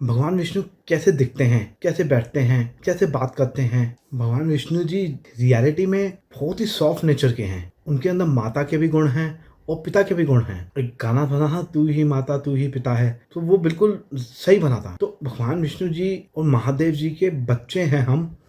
भगवान विष्णु कैसे दिखते हैं, कैसे बैठते हैं, कैसे बात करते हैं। भगवान विष्णु जी रियलिटी में बहुत ही सॉफ्ट नेचर के हैं। उनके अंदर माता के भी गुण हैं और पिता के भी गुण हैं। एक गाना बना था, तू ही माता तू ही पिता है, तो वो बिल्कुल सही बना था। तो भगवान विष्णु जी और महादेव जी के बच्चे हैं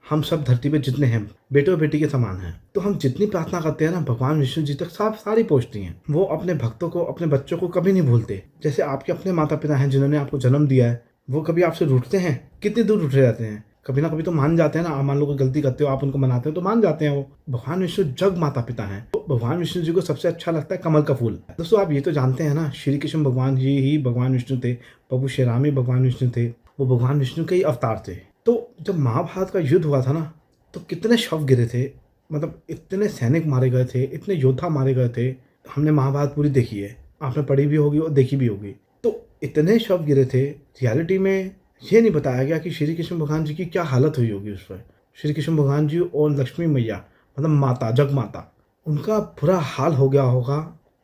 हम सब धरती पे जितने हैं बेटे और बेटी के समान हैं। तो हम जितनी प्रार्थना करते हैं ना, भगवान विष्णु जी तक सारी पहुंचती हैं। वो अपने भक्तों को, अपने बच्चों को कभी नहीं भूलते। जैसे आपके अपने माता पिता हैं जिन्होंने आपको जन्म दिया है, वो कभी आपसे रूठते हैं? कितनी दूर रूठे जाते हैं। कभी ना कभी तो मान जाते हैं ना। मान लो कोई गलती करते हो, आप उनको मनाते हो तो मान जाते हैं वो। भगवान विष्णु जग माता पिता हैं। तो भगवान विष्णु जी को सबसे अच्छा लगता है कमल का फूल। दोस्तों आप ये तो जानते हैं ना, श्री कृष्ण भगवान जी ही भगवान विष्णु थे, प्रभु श्री राम ही भगवान विष्णु थे। वो भगवान विष्णु के ही अवतार थे। तो जब महाभारत का युद्ध हुआ था ना, तो कितने शव गिरे थे, मतलब इतने सैनिक मारे गए थे, इतने योद्धा मारे गए थे। हमने महाभारत पूरी देखी है, आपने पढ़ी भी होगी और देखी भी होगी। तो इतने शव गिरे थे, रियलिटी में ये नहीं बताया गया कि श्री कृष्ण भगवान जी की क्या हालत हुई होगी उस पर। श्री कृष्ण भगवान जी और लक्ष्मी मैया, मतलब माता, जग माता, उनका बुरा हाल हो गया होगा,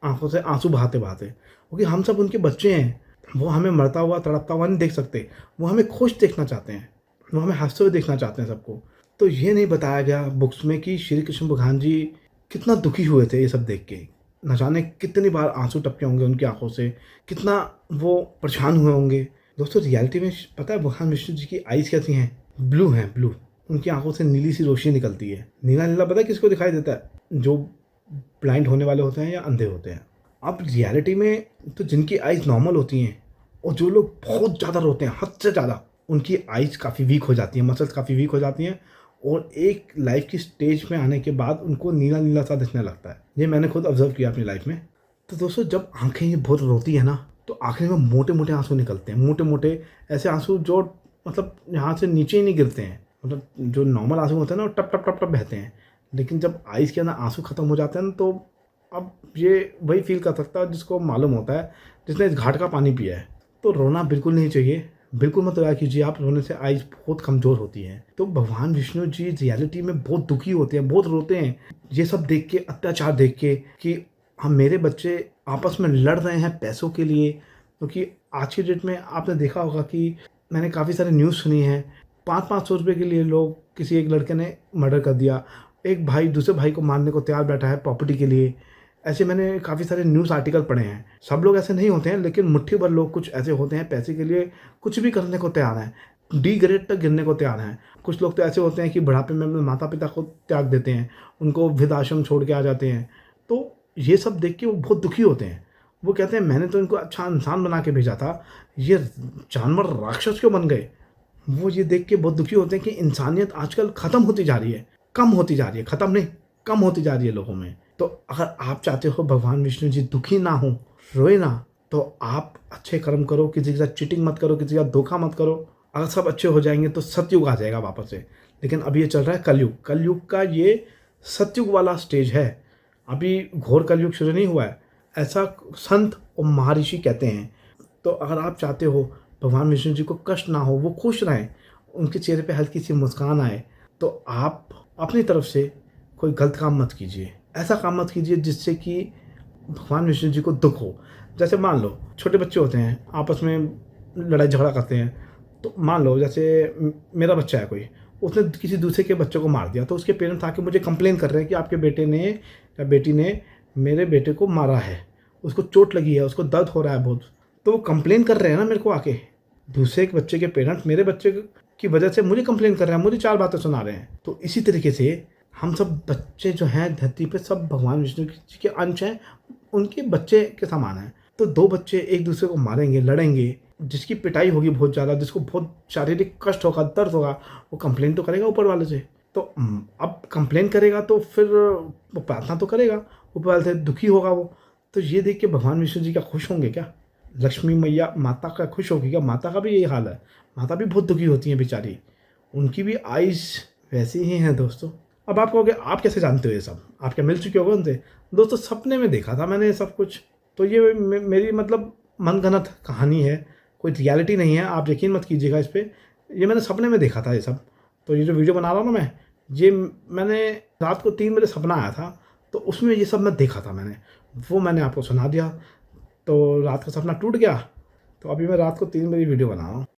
आंखों से आंसू बहाते बहाते, क्योंकि हम सब उनके बच्चे हैं। वो हमें मरता हुआ तड़पता हुआ नहीं देख सकते, वो हमें खुश देखना चाहते हैं, वो हमें हंसते हुए देखना चाहते हैं सबको। तो ये नहीं बताया गया बुक्स में कि श्री कृष्ण भगवान जी कितना दुखी हुए थे ये सब देख के। न जाने कितनी बार आंसू टपके होंगे उनकी आंखों से, कितना वो परेशान हुए होंगे। दोस्तों रियलिटी में पता है भगवान विष्णु जी की आईज कैसी हैं? ब्लू हैं, ब्लू। उनकी आंखों से नीली सी रोशनी निकलती है। नीला नीला पता है किसको दिखाई देता है? जो ब्लाइंड होने वाले होते हैं या अंधे होते हैं। अब रियलिटी में तो जिनकी आईज नॉर्मल होती हैं और जो लोग बहुत ज़्यादा रोते हैं, हद से ज़्यादा, उनकी आईज काफ़ी वीक हो जाती हैं, मसल्स काफ़ी वीक हो जाती हैं और एक लाइफ की स्टेज में आने के बाद उनको नीला नीला सा दिखने लगता है। ये मैंने खुद ऑब्जर्व किया अपनी लाइफ में। तो दोस्तों जब आंखें ये बहुत रोती है ना, तो आंखें में मोटे मोटे आंसू निकलते हैं, मोटे मोटे ऐसे आंसू जो मतलब यहाँ से नीचे ही नहीं गिरते हैं। मतलब जो नॉर्मल आंसू होते हैं ना, वो टप टप टप टप बहते हैं। लेकिन जब आइज़ के अंदर आंसू खत्म हो जाते हैं ना, तो अब ये वही फील कर सकता है जिसको मालूम होता है, जिसने इस घाट का पानी पिया है। तो रोना बिल्कुल नहीं चाहिए, बिल्कुल मत रोया कीजिए आप। रोने से आइज़ बहुत कमज़ोर होती है। तो भगवान विष्णु जी रियलिटी में बहुत दुखी होते हैं, बहुत रोते हैं ये सब देख के, अत्याचार देख के कि हम, मेरे बच्चे आपस में लड़ रहे हैं पैसों के लिए। क्योंकि आज की डेट में आपने देखा होगा कि मैंने काफ़ी सारी न्यूज़ सुनी है, 500-500 रुपये के लिए लोग, किसी एक लड़के ने मर्डर कर दिया, एक भाई दूसरे भाई को मारने को तैयार बैठा है प्रॉपर्टी के लिए। ऐसे मैंने काफ़ी सारे न्यूज़ आर्टिकल पढ़े हैं। सब लोग ऐसे नहीं होते हैं, लेकिन मुट्ठी भर लोग कुछ ऐसे होते हैं, पैसे के लिए कुछ भी करने को तैयार हैं, डी ग्रेड तक गिरने को तैयार हैं। कुछ लोग तो ऐसे होते हैं कि बुढ़ापे में अपने माता पिता को त्याग देते हैं, उनको वृद्धाश्रम छोड़ के आ जाते हैं। तो ये सब देख के वो बहुत दुखी होते हैं। वो कहते हैं मैंने तो इनको अच्छा इंसान बना के भेजा था, ये जानवर राक्षस क्यों बन गए। वो ये देख के बहुत दुखी होते हैं कि इंसानियत आजकल ख़त्म होती जा रही है, कम होती जा रही है, ख़त्म नहीं कम होती जा रही है लोगों में। तो अगर आप चाहते हो भगवान विष्णु जी दुखी ना हो, रोए ना, तो आप अच्छे कर्म करो, किसी के साथ चीटिंग मत करो, किसी का धोखा मत करो। अगर सब अच्छे हो जाएंगे तो सतयुग आ जाएगा वापस से। लेकिन अभी ये चल रहा है कलयुग। कलयुग का ये सतयुग वाला स्टेज है, अभी घोर कलयुग शुरू नहीं हुआ है, ऐसा संत और महर्षि कहते हैं। तो अगर आप चाहते हो भगवान विष्णु जी को कष्ट ना हो, वो खुश रहें, उनके चेहरे पे हल्की सी मुस्कान आए, तो आप अपनी तरफ से कोई गलत काम मत कीजिए। ऐसा काम मत कीजिए जिससे कि भगवान विष्णु जी को दुख हो। जैसे मान लो छोटे बच्चे होते हैं, आपस में लड़ाई झगड़ा करते हैं। तो मान लो जैसे मेरा बच्चा है कोई, उसने किसी दूसरे के बच्चे को मार दिया, तो उसके पेरेंट्स आके मुझे कंप्लेन कर रहे हैं कि आपके बेटे ने या बेटी ने मेरे बेटे को मारा है, उसको चोट लगी है, उसको दर्द हो रहा है बहुत। तो वो कंप्लेन कर रहे हैं ना मेरे को आके। दूसरे के बच्चे के पेरेंट्स मेरे बच्चे की वजह से मुझे कंप्लेन कर रहे हैं, मुझे 4 बातें सुना रहे हैं। तो इसी तरीके से हम सब बच्चे जो हैं धरती पे, सब भगवान विष्णु जी के अंश हैं, उनके बच्चे के समान हैं। तो 2 बच्चे एक दूसरे को मारेंगे, लड़ेंगे, जिसकी पिटाई होगी बहुत ज़्यादा, जिसको बहुत शारीरिक कष्ट होगा, दर्द होगा, वो कंप्लेन तो करेगा ऊपर वाले से। तो अब कंप्लेन करेगा तो फिर वो प्रार्थना तो करेगा, ऊपर वाले से दुखी होगा वो। तो ये देख के भगवान विष्णु जी क्या खुश होंगे क्या? लक्ष्मी मैया माता का खुश होगी क्या? माता का भी यही हाल है, माता भी बहुत दुखी होती हैं बेचारी, उनकी भी आइज़ वैसी ही हैं दोस्तों। अब आप कहोगे आप कैसे जानते हो ये सब? आप क्या मिल चुके होगे उनसे? दोस्तों सपने में देखा था मैंने ये सब कुछ। तो ये मेरी मतलब मनगढ़ंत कहानी है, कोई रियलिटी नहीं है, आप यकीन मत कीजिएगा इस पे। ये मैंने सपने में देखा था ये सब। तो ये जो वीडियो बना रहा हूँ ना मैं, ये मैंने रात को 3 बजे सपना आया था, तो उसमें ये सब मैं देखा था मैंने, वो मैंने आपको सुना दिया। तो रात का सपना टूट गया, तो अभी मैं रात को 3 बजे वीडियो बना रहा हूँ।